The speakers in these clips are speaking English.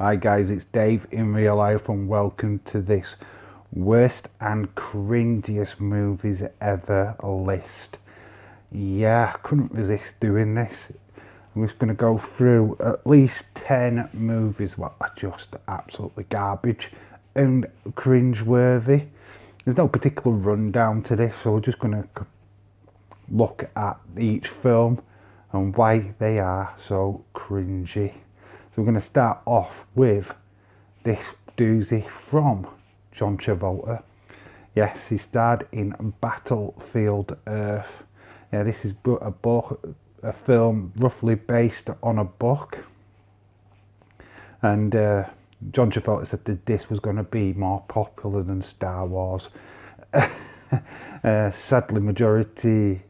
Hi guys, it's Dave in real life and welcome to this worst and cringiest movies ever list. Yeah, I couldn't resist doing this. I'm just going to go through at least 10 movies that are just absolutely garbage and cringe-worthy. There's no particular rundown to this, so we're just going to look at each film and why they are so cringy. So we're going to start off with this doozy from John Travolta. Yes, he starred in Battlefield Earth. Yeah, this is a film roughly based on a book. And John Travolta said that this was going to be more popular than Star Wars. Sadly, majority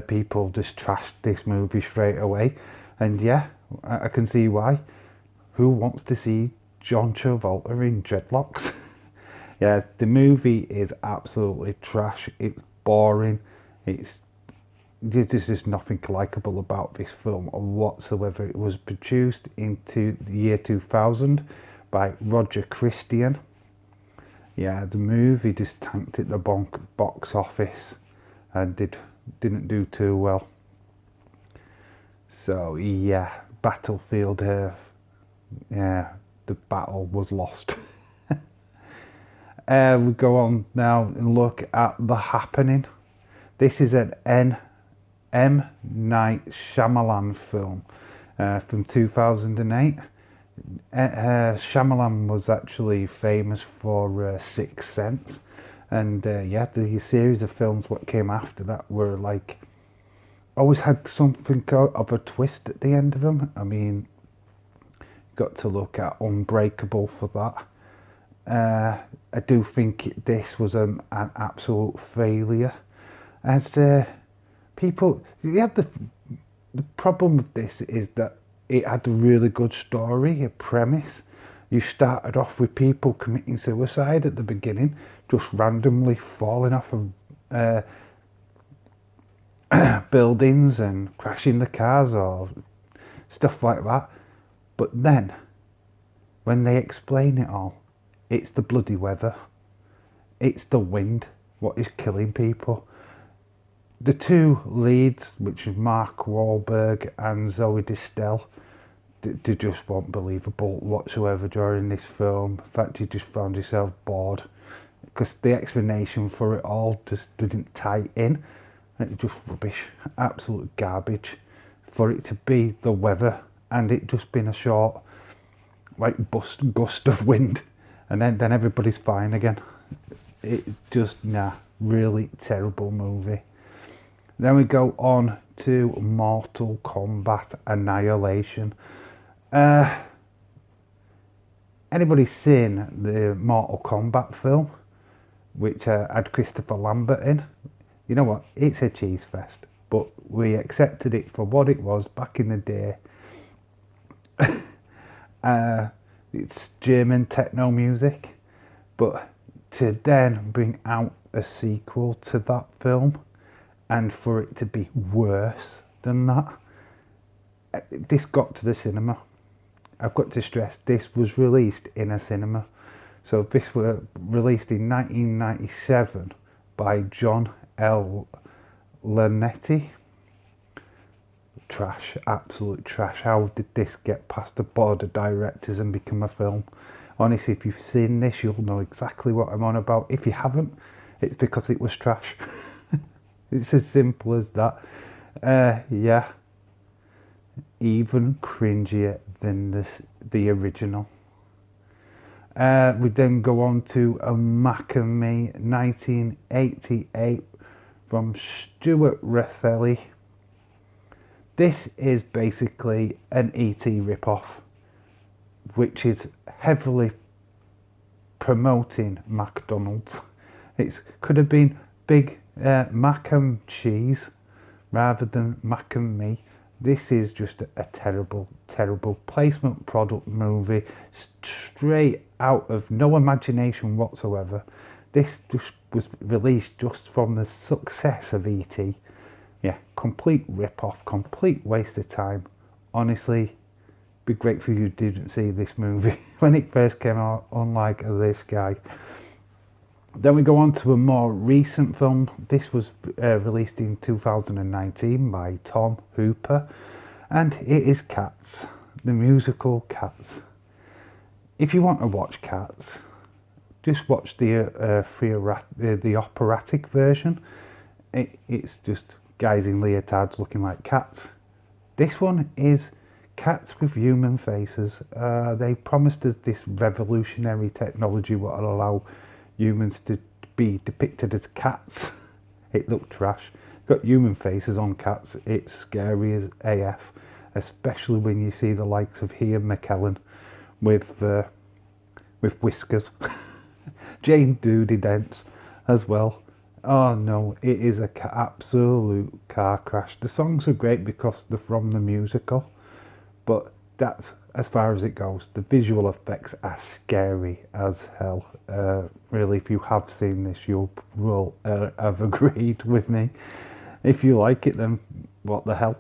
people just trashed this movie straight away. And yeah, I can see why. Who wants to see John Travolta in dreadlocks? Yeah, the movie is absolutely trash. It's boring. There's just nothing likeable about this film whatsoever. It was produced into the year 2000 by Roger Christian. Yeah, the movie just tanked at the box office and didn't do too well. So yeah, Battlefield Earth. Yeah, the battle was lost. We go on now and look at The Happening. This is an M. Night Shyamalan film from 2008. Shyamalan was actually famous for Sixth Sense, and yeah, the series of films what came after that were like always had something of a twist at the end of them. I mean, got to look at Unbreakable for that. I do think this was an absolute failure. As people, the problem with this is that it had a really good story, a premise. You started off with people committing suicide at the beginning, just randomly falling off of buildings and crashing the cars or stuff like that. But then, when they explain it all, it's the bloody weather. It's the wind what is killing people. The two leads, which is Mark Wahlberg and Zoe Deschanel, they just weren't believable whatsoever during this film. In fact, you just found yourself bored because the explanation for it all just didn't tie in. It was just rubbish, absolute garbage. For it to be the weather and it just been a short like gust of wind and then everybody's fine again. It just, really terrible movie. Then we go on to Mortal Kombat Annihilation. Anybody seen the Mortal Kombat film, which had Christopher Lambert in? You know what, it's a cheese fest, but we accepted it for what it was back in the day. It's German techno music, but to then bring out a sequel to that film and for it to be worse than that, this got to the cinema. I've got to stress, this was released in a cinema. So this was released in 1997 by John L. Lanetti. Trash, absolute trash. How did this get past the board of directors and become a film? Honestly, if you've seen this, you'll know exactly what I'm on about. If you haven't, it's because it was trash. It's as simple as that. Yeah, even cringier than the original. We then go on to a Maca Me 1988 from Stuart Raffelli. This is basically an E.T. rip-off, which is heavily promoting McDonald's. It could have been Big Mac and Cheese rather than Maca Me. This is just a terrible, terrible placement product movie, straight out of no imagination whatsoever. This just was released just from the success of E.T. Yeah, complete rip-off, complete waste of time. Honestly, be grateful you didn't see this movie when it first came out, unlike this guy. Then we go on to a more recent film. This was released in 2019 by Tom Hooper, and it is Cats, the musical Cats. If you want to watch Cats, just watch the operatic version. It's just guys in leotards looking like cats. This one is cats with human faces. They promised us this revolutionary technology what will allow humans to be depicted as cats. It looked trash. Got human faces on cats. It's scary as AF, especially when you see the likes of Ian McKellen with whiskers. Jane Doody Dents as well. Oh no, it is a absolute car crash. The songs are great because they're from the musical, but that's as far as it goes. The visual effects are scary as hell. Really, if you have seen this, you will have agreed with me. If you like it, then what the hell?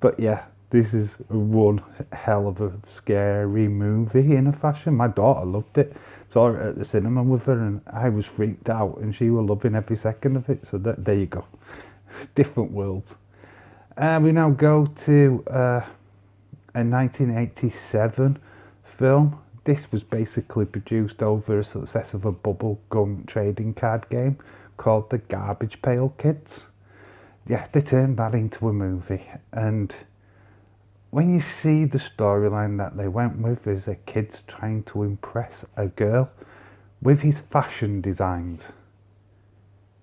But yeah, this is one hell of a scary movie in a fashion. My daughter loved it. Saw it at the cinema with her and I was freaked out and she was loving every second of it. So there you go. Different worlds. We now go to a 1987 film. This was basically produced over a success of a bubblegum trading card game called the Garbage Pail Kids. Yeah, they turned that into a movie, and when you see the storyline that they went with is a kid's trying to impress a girl with his fashion designs.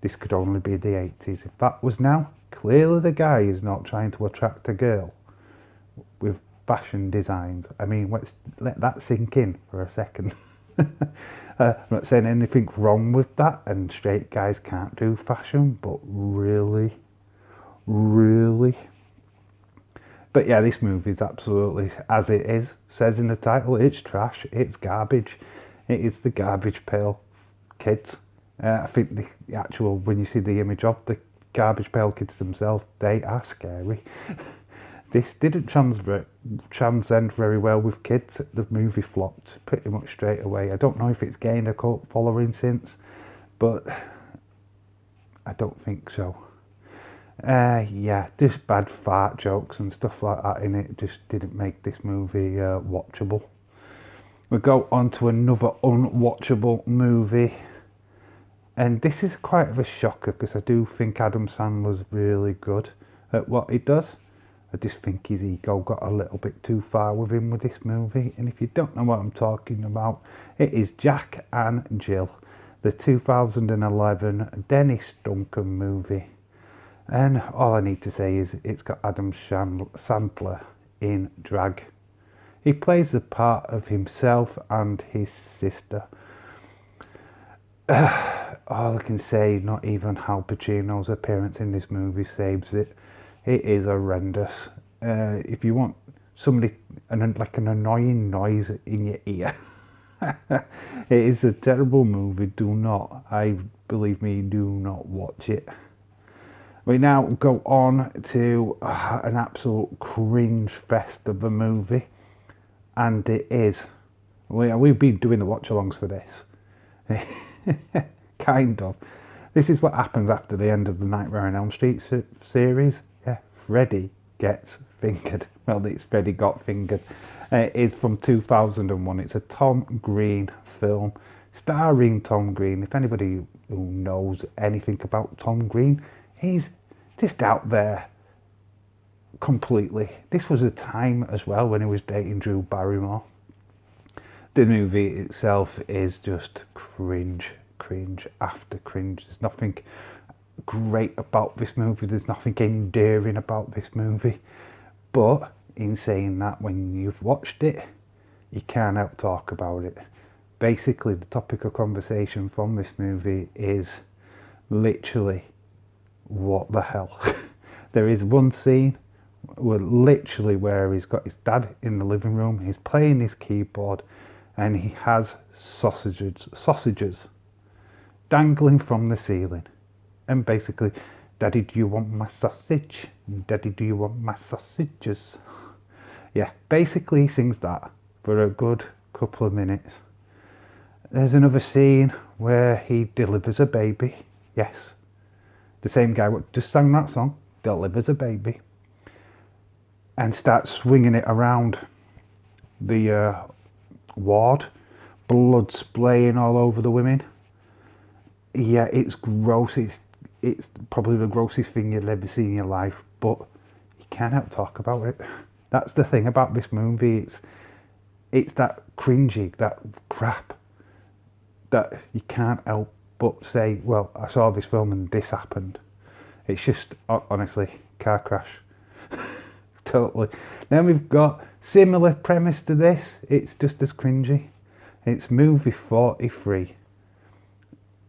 This could only be the 80s. If that was now, clearly the guy is not trying to attract a girl with fashion designs. I mean, let's let that sink in for a second. I'm not saying anything wrong with that, and straight guys can't do fashion, but really? But yeah, this movie is absolutely, as it is, says in the title, it's trash, it's garbage. It is the Garbage Pail Kids. I think the actual, when you see the image of the Garbage Pail Kids themselves, they are scary. This didn't transcend very well with kids. The movie flopped pretty much straight away. I don't know if it's gained a cult following since, but I don't think so. Yeah, just bad fart jokes and stuff like that in it just didn't make this movie watchable. We go on to another unwatchable movie, and this is quite of a shocker because I do think Adam Sandler's really good at what he does. I just think his ego got a little bit too far with him with this movie, and if you don't know what I'm talking about, it is Jack and Jill, the 2011 Dennis Duncan movie. And all I need to say is it's got Adam Sandler in drag. He plays the part of himself and his sister. All I can say, not even Al Pacino's appearance in this movie saves it. It is horrendous. If you want somebody, like an annoying noise in your ear, it is a terrible movie. Believe me, do not watch it. We now go on to an absolute cringe fest of a movie, and it is. We've been doing the watch-alongs for this. Kind of. This is what happens after the end of the Nightmare on Elm Street series. Yeah, Freddy gets fingered. Well, it's Freddy got fingered. It is from 2001. It's a Tom Green film, starring Tom Green. If anybody who knows anything about Tom Green, he's just out there completely. This was a time as well when he was dating Drew Barrymore. The movie itself is just cringe after cringe. There's nothing great about this movie. There's nothing endearing about this movie. But in saying that, when you've watched it, you can't help talk about it. Basically, the topic of conversation from this movie is literally, what the hell? There is one scene where he's got his dad in the living room, he's playing his keyboard, and he has sausages dangling from the ceiling. And basically, Daddy, do you want my sausage? Daddy, do you want my sausages? Yeah, basically he sings that for a good couple of minutes. There's another scene where he delivers a baby. Yes, the same guy what just sang that song delivers a baby and starts swinging it around the ward, blood splaying all over the women. Yeah, it's gross. It's probably the grossest thing you'll ever see in your life, but you can't help talk about it. That's the thing about this movie. It's that cringy, that crap, that you can't help but say, well, I saw this film and this happened. It's just, honestly, car crash. Totally. Then we've got similar premise to this. It's just as cringy. It's movie 43.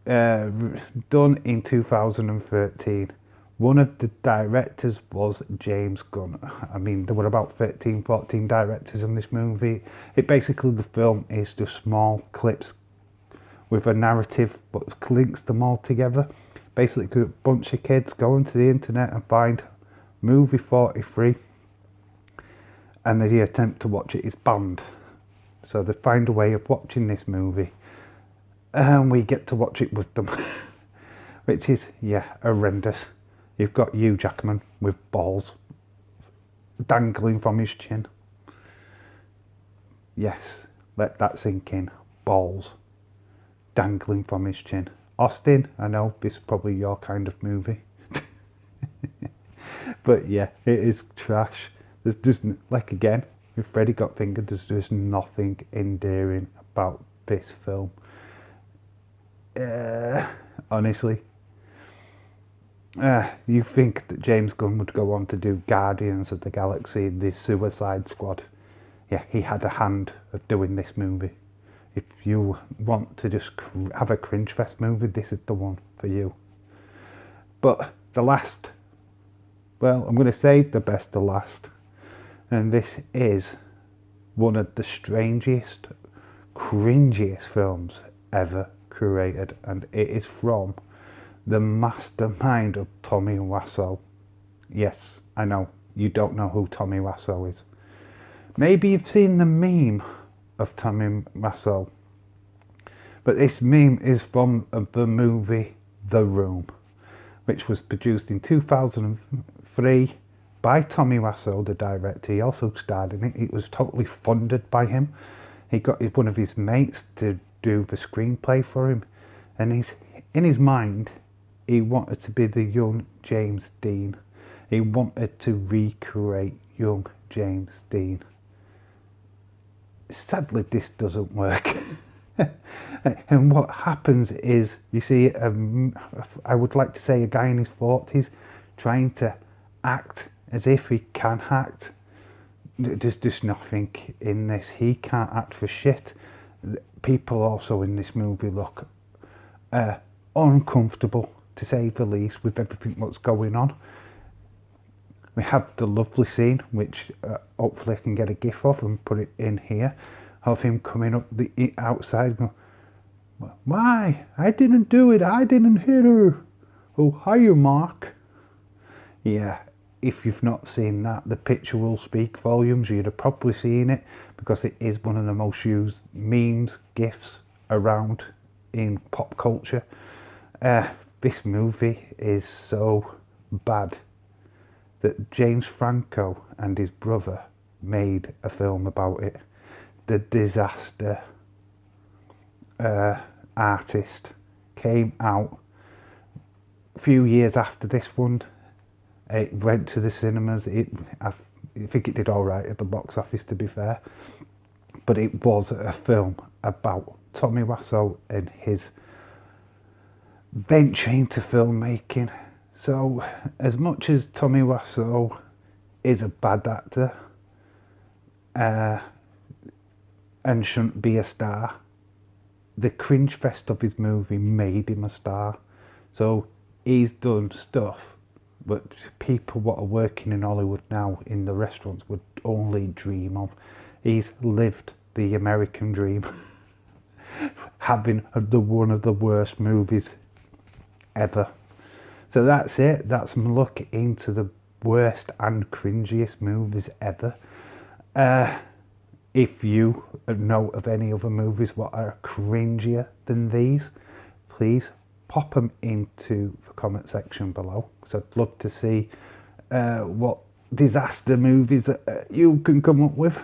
Done in 2013. One of the directors was James Gunn. I mean, there were about 13, 14 directors in this movie. Basically, the film is just small clips with a narrative but links them all together. Basically, a bunch of kids go onto the internet and find movie 43 and the attempt to watch it is banned. So they find a way of watching this movie and we get to watch it with them. Which is, yeah, horrendous. You've got Hugh Jackman with balls dangling from his chin. Yes, let that sink in. Balls dangling from his chin. Austin, I know this is probably your kind of movie. But yeah, it is trash. There's just, like again, if Freddy got fingered, there's just nothing endearing about this film. Honestly. You think that James Gunn would go on to do Guardians of the Galaxy, the Suicide Squad. Yeah, he had a hand of doing this movie. If you want to just have a cringe fest movie, this is the one for you. But the last, well, I'm going to save the best to last. And this is one of the strangest, cringiest films ever created. And it is from the mastermind of Tommy Wiseau. Yes, I know, you don't know who Tommy Wiseau is. Maybe you've seen the meme of Tommy Wiseau, but this meme is from the movie The Room, which was produced in 2003 by Tommy Wiseau, the director. He also starred in it. It was totally funded by him. He got one of his mates to do the screenplay for him, and he's in his mind, he wanted to be the young James Dean. He wanted to recreate young James Dean. Sadly, this doesn't work. And what happens is, you see, I would like to say a guy in his 40s trying to act as if he can act. There's just nothing in this. He can't act for shit. People also in this movie look uncomfortable, to say the least, with everything that's going on. We have the lovely scene, which hopefully I can get a gif of and put it in here, of him coming up the outside going, "Why? I didn't do it. I didn't hit her. Oh, hiya, Mark." Yeah, if you've not seen that, the picture will speak volumes. You'd have probably seen it because it is one of the most used memes, gifs around in pop culture. This movie is so bad that James Franco and his brother made a film about it. The Disaster Artist came out a few years after this one. It went to the cinemas. I think it did all right at the box office, to be fair. But it was a film about Tommy Wiseau and his venture into filmmaking. So, as much as Tommy Wiseau is a bad actor and shouldn't be a star, the cringe fest of his movie made him a star. So he's done stuff that people what are working in Hollywood now in the restaurants would only dream of. He's lived the American dream, having one of the worst movies ever. So that's it. That's my look into the worst and cringiest movies ever. If you know of any other movies what are cringier than these, please pop them into the comment section below, because I'd love to see what disaster movies that you can come up with.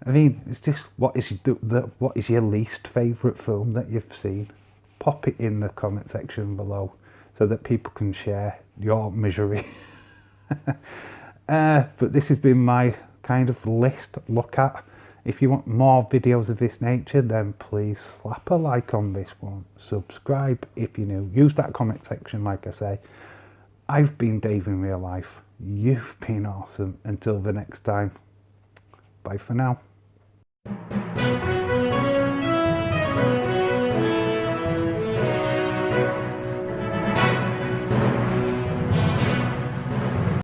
I mean, it's just, what is your least favourite film that you've seen? Pop it in the comment section below so that people can share your misery. But this has been my kind of list look at. If you want more videos of this nature, then please slap a like on this one. Subscribe if you're new. Use that comment section, like I say. I've been Dave in real life. You've been awesome. Until the next time. Bye for now.